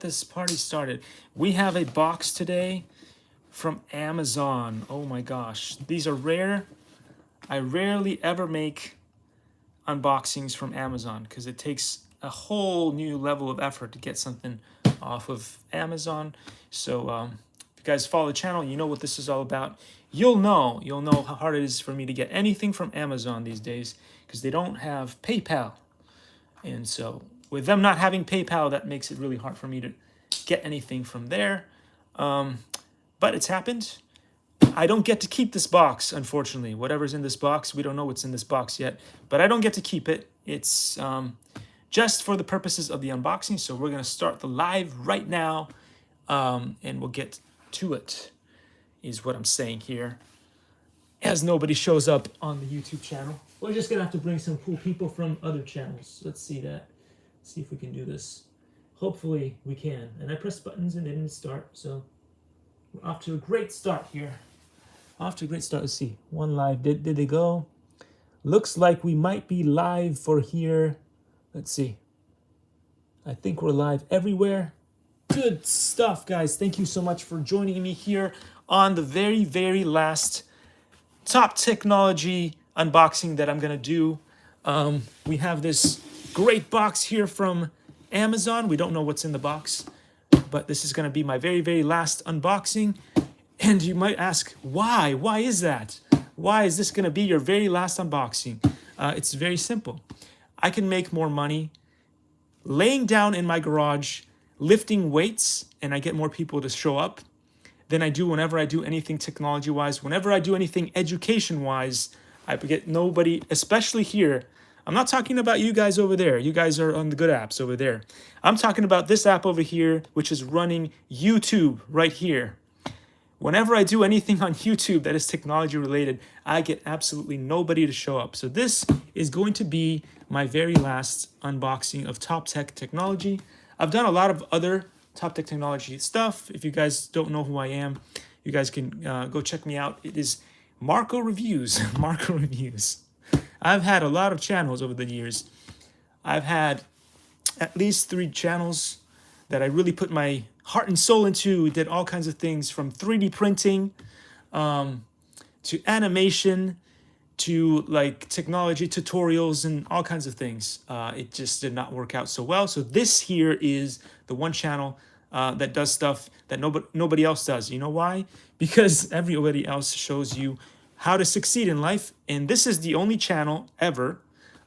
this party started. We have a box today from Amazon. Oh my gosh, these are rare. I rarely ever make unboxings from Amazon because it takes a whole new level of effort to get something off of Amazon. So if you guys follow the channel, you know what this is all about. You'll know how hard it is for me to get anything from Amazon these days because they don't have PayPal. And so with them not having PayPal, that makes it really hard for me to get anything from there. But it's happened. I don't get to keep this box, unfortunately. Whatever's in this box, we don't know what's in this box yet. But I don't get to keep it. It's just for the purposes of the unboxing. So we're going to start the live right now. And we'll get to it, is what I'm saying here. As nobody shows up on the YouTube channel. We're just going to have to bring some cool people from other channels. Let's see that. See if we can do this. Hopefully we can. And I pressed buttons and they didn't start. So we're off to a great start here. Off to a great start. Let's see. One live. Did they go? Looks like we might be live for here. Let's see. I think we're live everywhere. Good stuff, guys. Thank you so much for joining me here on the very, very last top technology unboxing that I'm going to do. We have this great box here from Amazon. We don't know what's in the box, but this is going to be my very, very last unboxing. And you might ask, why? Why is that? Why is this going to be your very last unboxing? It's very simple. I can make more money laying down in my garage, lifting weights, and I get more people to show up than I do whenever I do anything technology-wise. Whenever I do anything education-wise, I get nobody, especially here. I'm not talking about you guys over there. You guys are on the good apps over there. I'm talking about this app over here, which is running YouTube right here. Whenever I do anything on YouTube that is technology related, I get absolutely nobody to show up. So this is going to be my very last unboxing of Top Tech Technology. I've done a lot of other Top Tech Technology stuff. If you guys don't know who I am, you guys can go check me out. It is Marco Reviews. Marco Reviews. I've had a lot of channels over the years. I've had at least 3 channels that I really put my heart and soul into. We did all kinds of things from 3D printing to animation to like technology tutorials and all kinds of things. It just did not work out so well. So this here is the one channel that does stuff that nobody else does. You know why? Because everybody else shows you how to succeed in life. And this is the only channel ever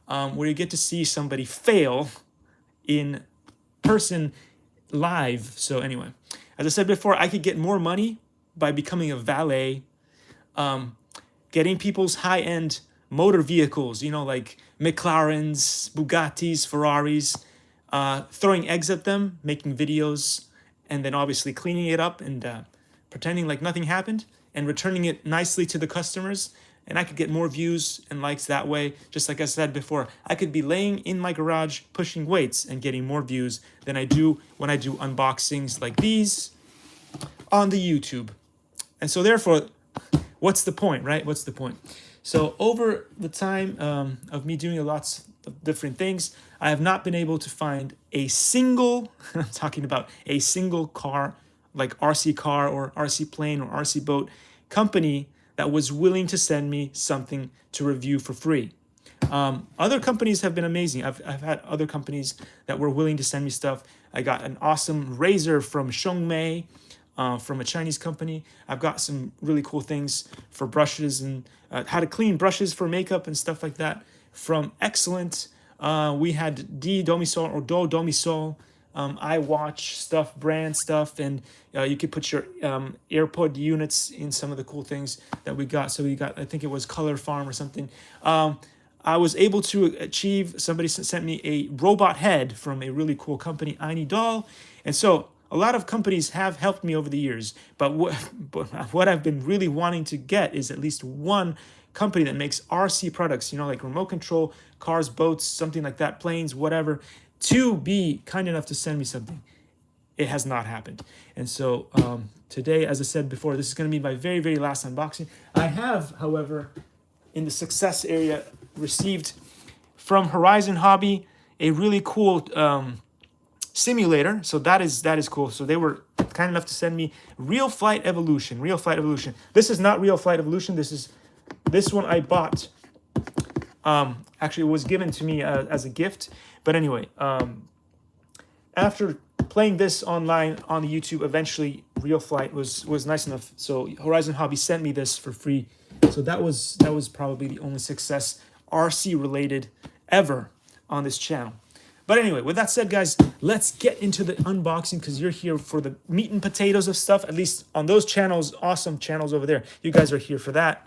where you get to see somebody fail in person live. So anyway, as I said before, I could get more money by becoming a valet, getting people's high-end motor vehicles, you know, like McLarens, Bugattis, Ferraris, throwing eggs at them, making videos, and then obviously cleaning it up and pretending like nothing happened and returning it nicely to the customers. And I could get more views and likes that way. Just like I said before, I could be laying in my garage pushing weights and getting more views than I do when I do unboxings like these on the YouTube. And so therefore, what's the point, right? What's the point? So over the time of me doing lots of different things, I have not been able to find a single, I'm talking about a single car, like RC car or RC plane or RC boat company that was willing to send me something to review for free. Other companies have been amazing. I've had other companies that were willing to send me stuff. I got an awesome razor from Xiongmei, from a Chinese company. I've got some really cool things for brushes and how to clean brushes for makeup and stuff like that from Excellent. We had D Domisol or Do Domisol, iWatch stuff, brand stuff, and you could put your AirPod units in some of the cool things that we got. So we got, I think it was Color Farm or something. I was able to achieve, somebody sent me a robot head from a really cool company, Aini Doll. And so a lot of companies have helped me over the years, but what I've been really wanting to get is at least one company that makes RC products, you know, like remote control, cars, boats, something like that, planes, whatever, to be kind enough to send me something. It has not happened. And so today, as I said before, this is going to be my very, very last unboxing. I have, however, in the success area, received from Horizon Hobby a really cool simulator. So that is cool. So they were kind enough to send me Real Flight Evolution. Real Flight Evolution. This is not Real Flight Evolution. This one I bought. Actually, it was given to me as a gift. But anyway, after playing this online on the YouTube, eventually Real Flight was nice enough. So Horizon Hobby sent me this for free. So that was probably the only success RC related ever on this channel. But anyway, with that said, guys, let's get into the unboxing because you're here for the meat and potatoes of stuff, at least on those channels, awesome channels over there. You guys are here for that.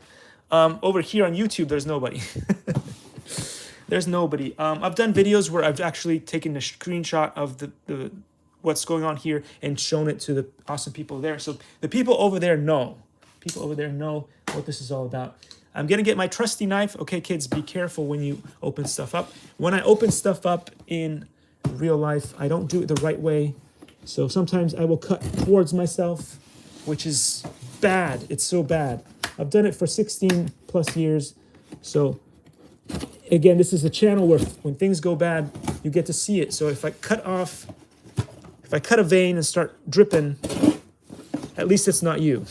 Over here on YouTube, there's nobody. There's nobody. I've done videos where I've actually taken a screenshot of the what's going on here and shown it to the awesome people there. So the people over there know. People over there know what this is all about. I'm going to get my trusty knife. Okay, kids, be careful when you open stuff up. When I open stuff up in real life, I don't do it the right way. So sometimes I will cut towards myself, which is bad. It's so bad. I've done it for 16 plus years. So again, this is a channel where when things go bad, you get to see it. So if I cut a vein and start dripping, at least it's not you.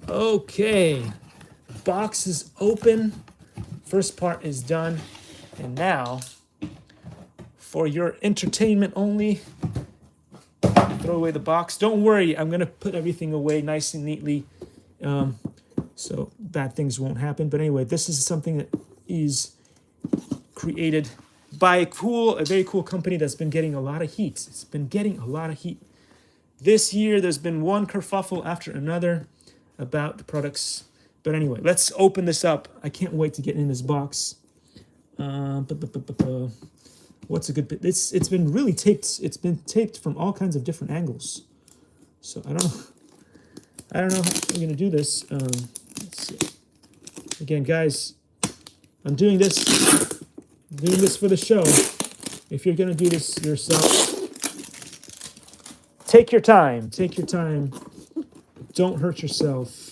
Okay. Box is open. First part is done. And now, for your entertainment only, throw away the box. Don't worry, I'm going to put everything away nice and neatly so bad things won't happen. But anyway, this is something that is created by a very cool company that's been getting a lot of heat. It's been getting a lot of heat. This year, there's been one kerfuffle after another about the products. But anyway, let's open this up. I can't wait to get in this box. What's a good bit? It's been really taped. It's been taped from all kinds of different angles. So I don't know how I'm gonna do this. Let's see. Again, guys, I'm doing this for the show. If you're gonna do this yourself, take your time. Take your time. Don't hurt yourself.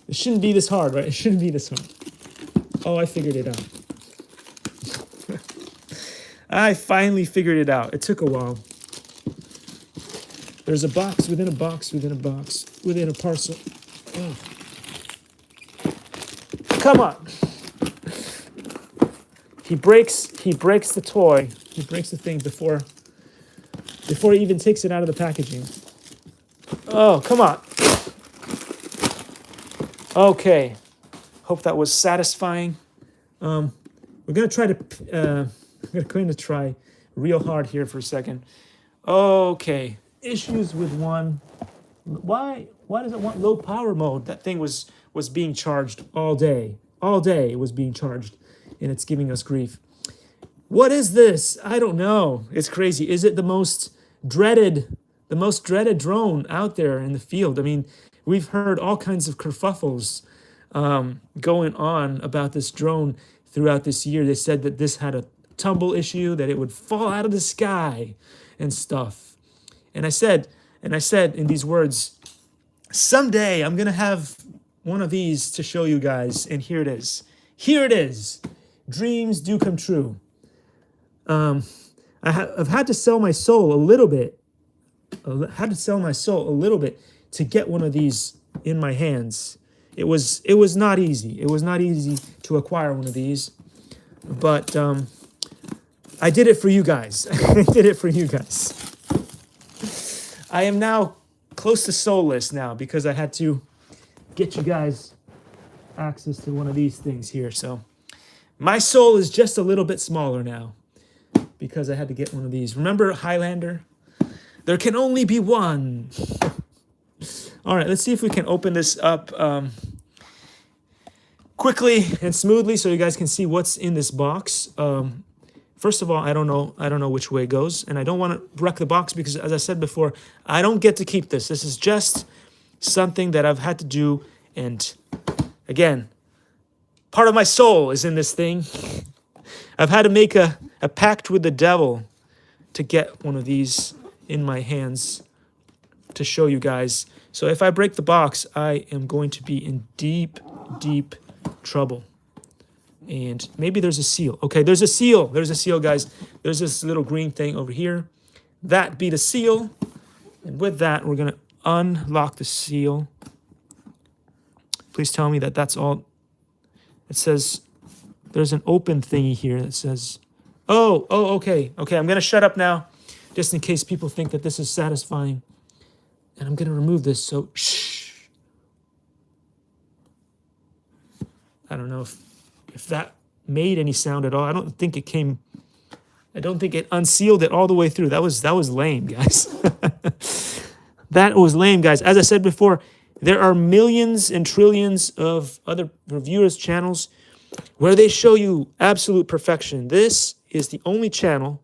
It shouldn't be this hard, right? It shouldn't be this hard. Oh, I figured it out. I finally figured it out. It took a while. There's a box within a box within a box within a parcel. Oh. Come on. He breaks the toy. He breaks the thing before he even takes it out of the packaging. Oh, come on. Okay, hope that was satisfying. We're gonna try to try real hard here for a second. Okay, issues with one. Why does it want low power mode? That thing was being charged all day. All day it was being charged, and it's giving us grief. What is this? I don't know. It's crazy. Is it the most dreaded drone out there in the field? I mean, we've heard all kinds of kerfuffles going on about this drone throughout this year. They said that this had a tumble issue, that it would fall out of the sky and stuff. And I said in these words, someday I'm going to have one of these to show you guys. And here it is. Here it is. Dreams do come true. I've had to sell my soul a little bit. To get one of these in my hands. It was not easy. It was not easy to acquire one of these, but I did it for you guys. I did it for you guys. I am now close to soulless now because I had to get you guys access to one of these things here. So my soul is just a little bit smaller now because I had to get one of these. Remember Highlander? There can only be one. All right, let's see if we can open this up quickly and smoothly so you guys can see what's in this box. First of all, I don't know which way it goes, and I don't want to wreck the box because, as I said before, I don't get to keep this. This is just something that I've had to do, and again, part of my soul is in this thing. I've had to make a pact with the devil to get one of these in my hands to show you guys. So if I break the box, I am going to be in deep, deep trouble. And maybe there's a seal. Okay, there's a seal. There's a seal, guys. There's this little green thing over here. That be the seal. And with that, we're going to unlock the seal. Please tell me that that's all. It says there's an open thingy here that says, oh, okay. Okay, I'm going to shut up now, just in case people think that this is satisfying. And I'm going to remove this, so shh. I don't know if that made any sound at all. I don't think it unsealed it all the way through. That was lame, guys. That was lame, guys. As I said before, there are millions and trillions of other reviewers' channels where they show you absolute perfection. This is the only channel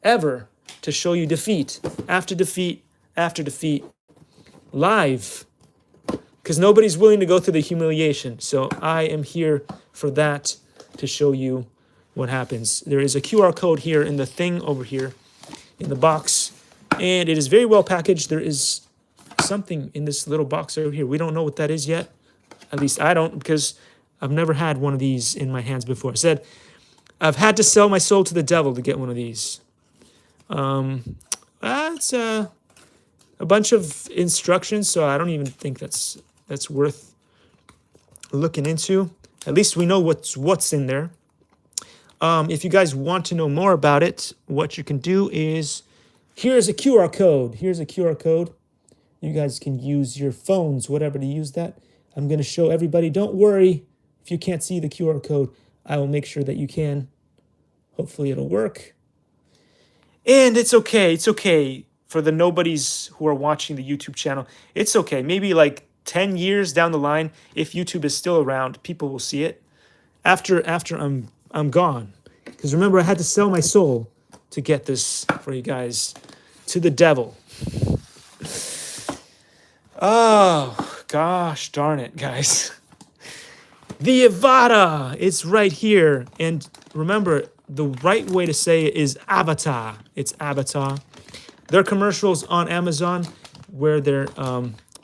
ever to show you defeat after defeat after defeat live, because nobody's willing to go through the humiliation. So I am here for that, to show you what happens. There is a QR code here in the thing over here in the box, and it is very well packaged. There is something in this little box over here. We don't know what that is yet. At least I don't, because I've never had one of these in my hands before. It said, I've had to sell my soul to the devil to get one of these. It's a bunch of instructions, so I don't even think that's worth looking into. At least we know what's in there. If you guys want to know more about it, what you can do is, here's a QR code. Here's a QR code. You guys can use your phones, whatever, to use that. I'm going to show everybody. Don't worry if you can't see the QR code. I will make sure that you can. Hopefully it'll work. And it's okay. It's okay for the nobodies who are watching the YouTube channel. It's okay. Maybe like 10 years down the line, if YouTube is still around, people will see it after I'm gone. Because remember, I had to sell my soul to get this for you guys, to the devil. Oh, gosh darn it, guys. The Avada, it's right here. And remember, the right way to say it is avatar. It's avatar. There are commercials on Amazon where they're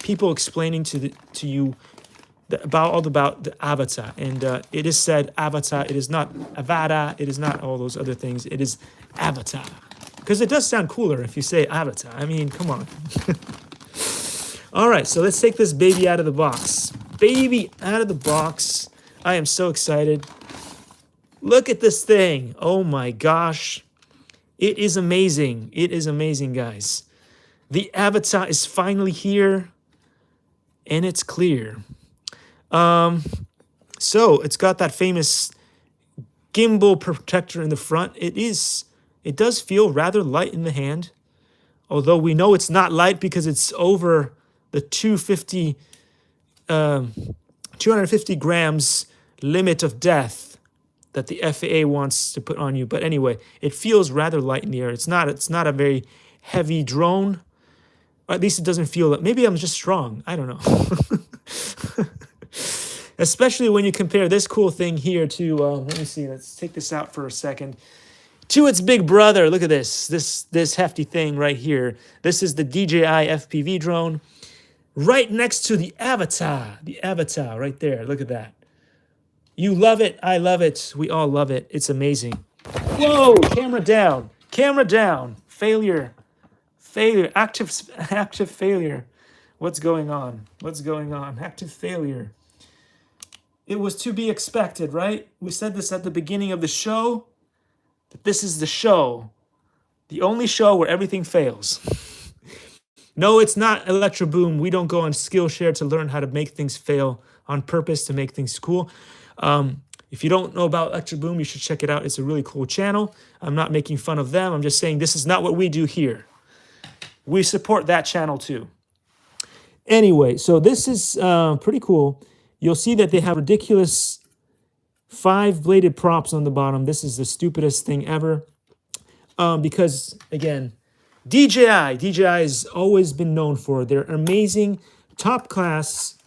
people explaining to you about the avatar. And it is said avatar. It is not avada. It is not all those other things. It is avatar. Because it does sound cooler if you say avatar. I mean, come on. All right, so let's take this baby out of the box. Baby out of the box. I am so excited. Look at this thing. Oh my gosh. It is amazing. It is amazing, guys. The avatar is finally here, and it's clear. So it's got that famous gimbal protector in the front. It does feel rather light in the hand, although we know it's not light because it's over the 250 grams limit of death that the FAA wants to put on you. But anyway, it feels rather light in the air. It's not a very heavy drone. Or at least it doesn't feel that. Maybe I'm just strong. I don't know. Especially when you compare this cool thing here to, let me see, let's take this out for a second, to its big brother. Look at this hefty thing right here. This is the DJI FPV drone right next to the Avatar right there. Look at that. You love it. I love it. We all love it. It's amazing. Whoa, camera down. Camera down. Failure. Active failure. What's going on? Active failure. It was to be expected, right? We said this at the beginning of the show, that this is the show. The only show where everything fails. No, it's not Electro Boom. We don't go on Skillshare to learn how to make things fail on purpose, to make things cool. If you don't know about Electro Boom, you should check it out. It's a really cool channel. I'm not making fun of them. I'm just saying this is not what we do here. We support that channel too. Anyway, so this is pretty cool. You'll see that they have ridiculous 5-bladed props on the bottom. This is the stupidest thing ever. Because, again, DJI has always been known for their amazing, top-class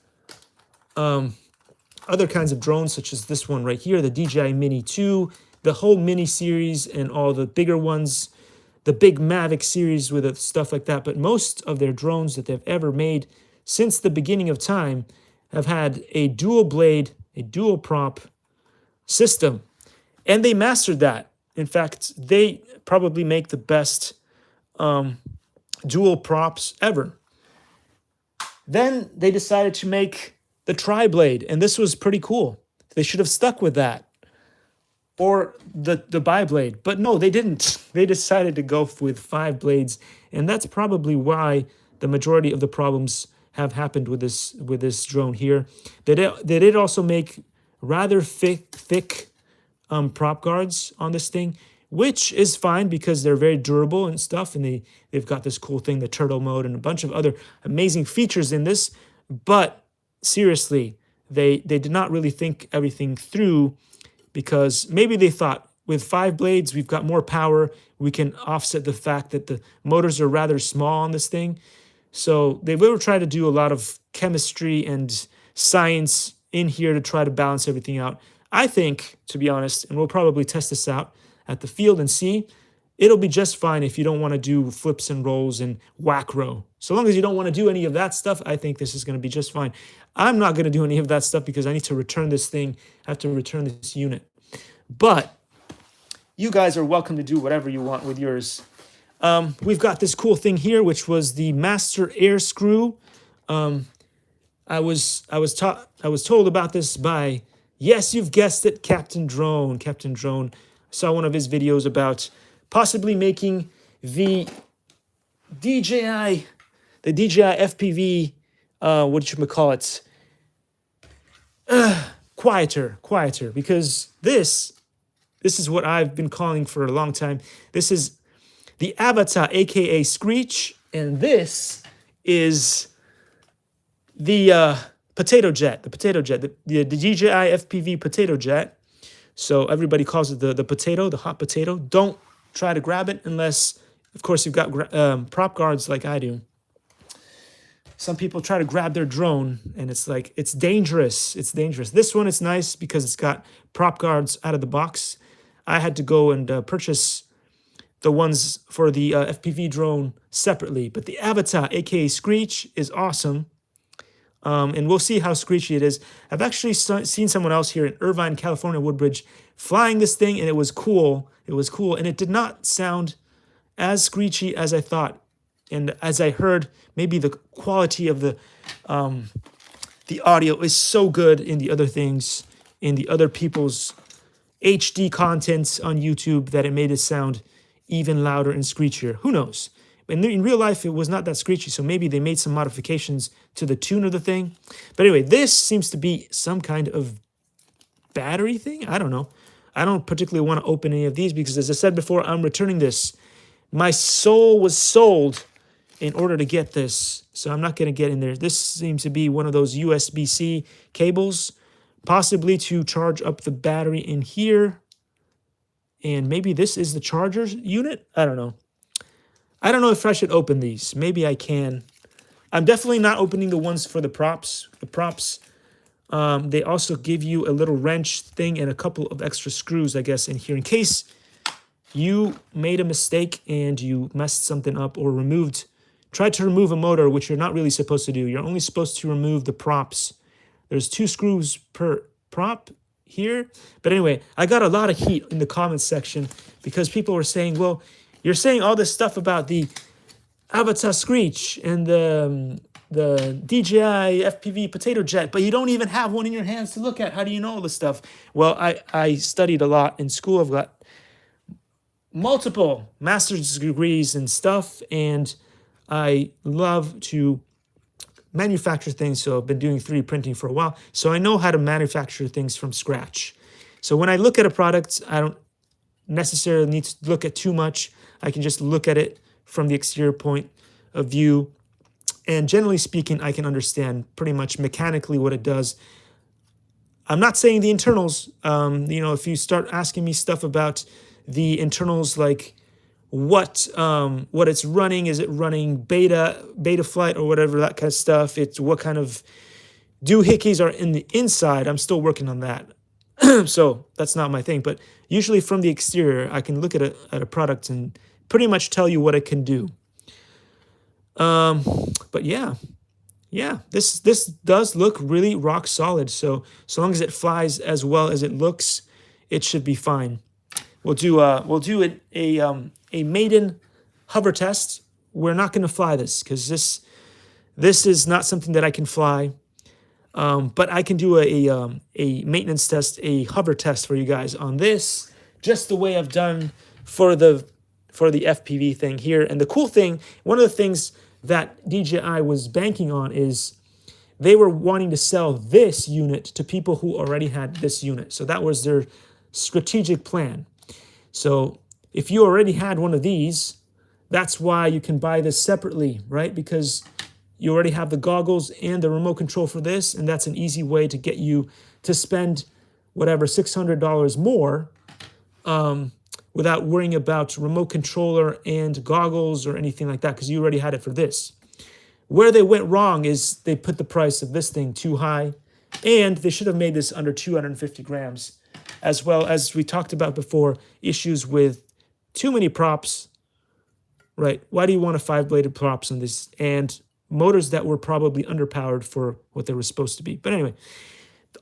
other kinds of drones, such as this one right here, the DJI Mini 2, the whole Mini series and all the bigger ones, the big Mavic series with stuff like that. But most of their drones that they've ever made since the beginning of time have had a dual blade, a dual prop system. And they mastered that. In fact, they probably make the best dual props ever. Then they decided to make the tri-blade, and this was pretty cool. They should have stuck with that. Or the bi-blade. But no, they didn't. They decided to go with 5 blades, and that's probably why the majority of the problems have happened with this drone here. They did also make rather thick prop guards on this thing, which is fine because they're very durable and stuff, and they've got this cool thing, the turtle mode, and a bunch of other amazing features in this. But seriously, they did not really think everything through, because maybe they thought with 5 blades, we've got more power. We can offset the fact that the motors are rather small on this thing. So they will try to do a lot of chemistry and science in here to try to balance everything out. I think, to be honest, and we'll probably test this out at the field and see, it'll be just fine if you don't want to do flips and rolls and whack row. So long as you don't want to do any of that stuff, I think this is going to be just fine. I'm not going to do any of that stuff because I need to return this thing. I have to return this unit. But you guys are welcome to do whatever you want with yours. We've got this cool thing here, which was the master air screw. I was told about this by, yes, you've guessed it, Captain Drone. Captain Drone. I saw one of his videos about possibly making the DJI FPV, what should we call it? Quieter, because this is what I've been calling for a long time. This is the Avatar, aka Screech, and this is the potato jet, the DJI FPV potato jet. So everybody calls it the potato, the hot potato. Don't try to grab it unless, of course, you've got prop guards like I do. Some people try to grab their drone, and it's like, it's dangerous. It's dangerous. This one is nice because it's got prop guards out of the box. I had to go and purchase the ones for the FPV drone separately. But the Avatar, aka Screech, is awesome. And we'll see how screechy it is. I've actually seen someone else here in Irvine, California, Woodbridge, flying this thing, and it was cool. It was cool, and it did not sound as screechy as I thought. And as I heard, maybe the quality of the audio is so good in the other things, in the other people's HD content on YouTube, that it made it sound even louder and screechier. Who knows? In real life, it was not that screechy, so maybe they made some modifications to the tune of the thing. But anyway, this seems to be some kind of battery thing. I don't know. I don't particularly want to open any of these because, as I said before, I'm returning this. My soul was sold in order to get this, so I'm not going to get in there. This seems to be one of those USB-C cables, possibly to charge up the battery in here. And maybe this is the charger unit? I don't know. I don't know if I should open these. Maybe I can. I'm definitely not opening the ones for the props. The props, they also give you a little wrench thing and a couple of extra screws, I guess, in here in case you made a mistake and you messed something up or tried to remove a motor, which you're not really supposed to do. You're only supposed to remove the props. There's 2 screws per prop here. But anyway, I got a lot of heat in the comments section because people were saying, well, you're saying all this stuff about the Avatar Screech and the DJI FPV potato jet, but you don't even have one in your hands to look at. How do you know all this stuff? Well, I studied a lot in school. I've got multiple master's degrees and stuff, and I love to manufacture things. So I've been doing 3D printing for a while. So I know how to manufacture things from scratch. So when I look at a product, I don't necessarily need to look at too much. I can just look at it from the exterior point of view. And generally speaking, I can understand pretty much mechanically what it does. I'm not saying the internals. If you start asking me stuff about the internals, like what it's running, is it running beta flight or whatever, that kind of stuff. It's what kind of doohickeys are in the inside. I'm still working on that. So that's not my thing. But usually from the exterior, I can look at a product and pretty much tell you what it can do. But yeah, this does look really rock solid. So long as it flies as well as it looks, it should be fine. We'll do a maiden hover test. We're not going to fly this because this is not something that I can fly. But I can do a maintenance test, a hover test for you guys on this, just the way I've done for the FPV thing here. And the cool thing, one of the things that DJI was banking on is they were wanting to sell this unit to people who already had this unit. So that was their strategic plan. So if you already had one of these, that's why you can buy this separately, right? Because you already have the goggles and the remote control for this, and that's an easy way to get you to spend whatever, $600 more without worrying about remote controller and goggles or anything like that, because you already had it for this. Where they went wrong is they put the price of this thing too high, and they should have made this under 250 grams, as well as we talked about before, issues with too many props, right? Why do you want a 5-bladed props on this? And motors that were probably underpowered for what they were supposed to be. But anyway,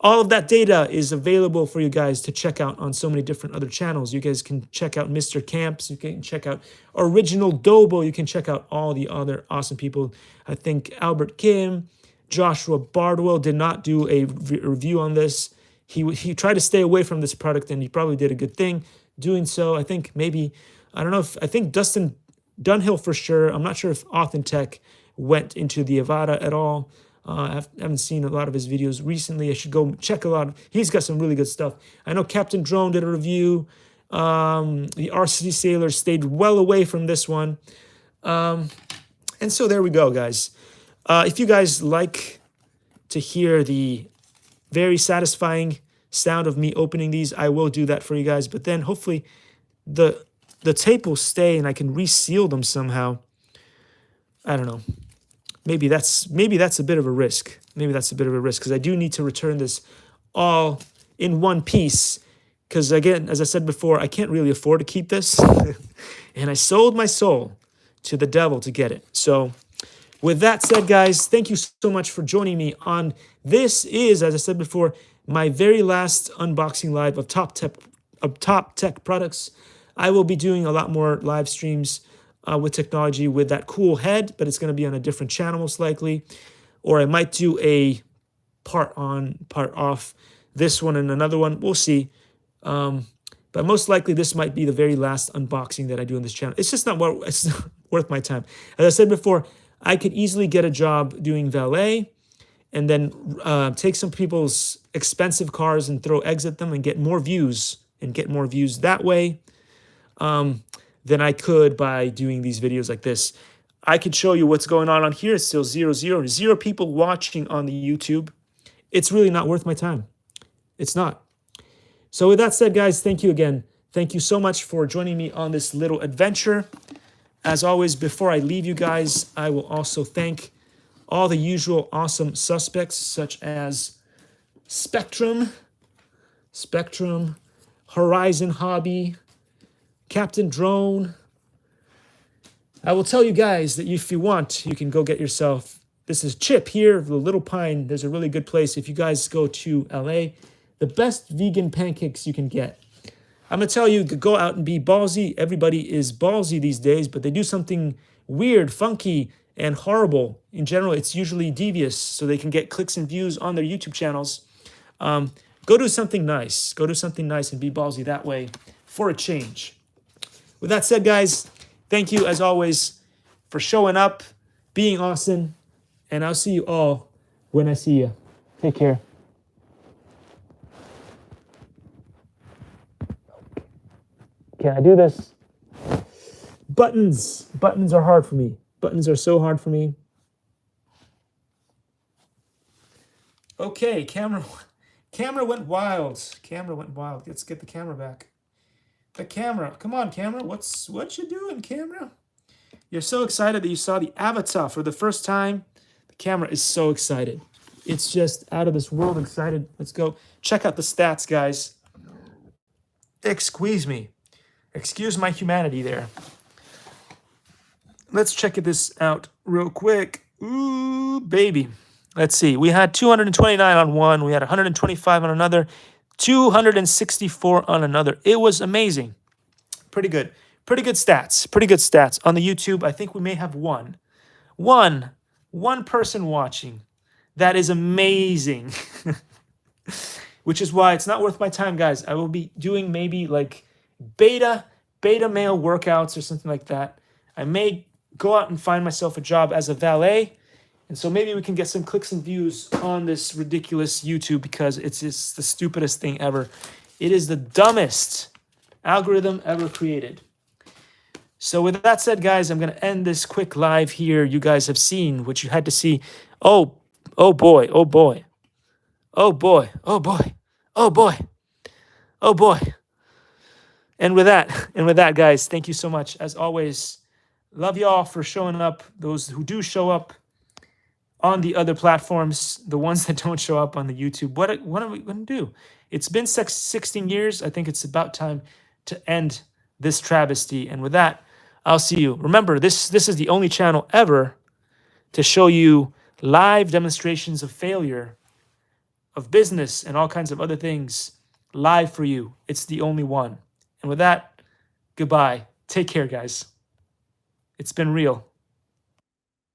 all of that data is available for you guys to check out on so many different other channels. You guys can check out Mr. Camps. You can check out Original Dobo. You can check out all the other awesome people. I think Albert Kim, Joshua Bardwell did not do a review on this. He tried to stay away from this product, and he probably did a good thing doing so. I think maybe, I don't know if, I think Dustin Dunhill for sure. I'm not sure if Authentech went into the Avata at all. I haven't seen a lot of his videos recently. I should go check a lot. He's got some really good stuff. I know Captain Drone did a review. The RC Sailor stayed well away from this one. And so there we go, guys. If you guys like to hear the very satisfying sound of me opening these, I will do that for you guys. But then hopefully the tape will stay and I can reseal them somehow. I don't know. Maybe that's a bit of a risk. Maybe that's a bit of a risk because I do need to return this all in one piece. Because again, as I said before, I can't really afford to keep this. And I sold my soul to the devil to get it. So with that said, guys, thank you so much for joining me on this is, as I said before, my very last unboxing live of top tech products. I will be doing a lot more live streams with technology with that cool head, but it's going to be on a different channel most likely. Or I might do a part on, part off, this one and another one. We'll see. But most likely this might be the very last unboxing that I do on this channel. It's just not worth my time. As I said before, I could easily get a job doing valet and then take some people's expensive cars and throw eggs at them and get more views that way. Than I could by doing these videos like this. I could show you what's going on here. It's still 0 people watching on the YouTube. It's really not worth my time. It's not. So with that said, guys, thank you again. Thank you so much for joining me on this little adventure. As always, before I leave you guys, I will also thank all the usual awesome suspects such as Spectrum, Horizon Hobby, Captain Drone. I will tell you guys that if you want, you can go get yourself, this is Chip here, the Little Pine. There's a really good place if you guys go to LA. The best vegan pancakes you can get. I'm going to tell you to go out and be ballsy. Everybody is ballsy these days, but they do something weird, funky, and horrible. In general, it's usually devious, so they can get clicks and views on their YouTube channels. Go do something nice. Go do something nice and be ballsy that way for a change. With that said, guys, thank you as always for showing up, being awesome, and I'll see you all when I see you. Take care. Can I do this? Buttons. Buttons are hard for me. Buttons are so hard for me. Okay, camera went wild. Camera went wild. Let's get the camera back. The camera. Come on, camera. What you doing, camera? You're so excited that you saw the avatar for the first time. The camera is so excited. It's just out of this world excited. Let's go check out the stats, guys. Excuse me. Excuse my humanity there. Let's check this out real quick. Ooh, baby. Let's see. We had 229 on one. We had 125 on another. 264 on another. It was amazing. Pretty good. Pretty good stats. Pretty good stats. On the YouTube, I think we may have one person watching. That is amazing. Which is why it's not worth my time, guys. I will be doing maybe like beta male workouts or something like that. I may go out and find myself a job as a valet. And so maybe we can get some clicks and views on this ridiculous YouTube because it's just the stupidest thing ever. It is the dumbest algorithm ever created. So with that said, guys, I'm going to end this quick live here. You guys have seen what you had to see. Oh boy, oh boy. Oh boy, oh boy, oh boy, oh boy. And with that, guys, thank you so much. As always, love y'all for showing up. Those who do show up on the other platforms, the ones that don't show up on the YouTube, what are we going to do? It's been 16 years. I think it's about time to end this travesty. And with that, I'll see you. Remember, this is the only channel ever to show you live demonstrations of failure, of business, and all kinds of other things live for you. It's the only one. And with that, goodbye. Take care, guys. It's been real.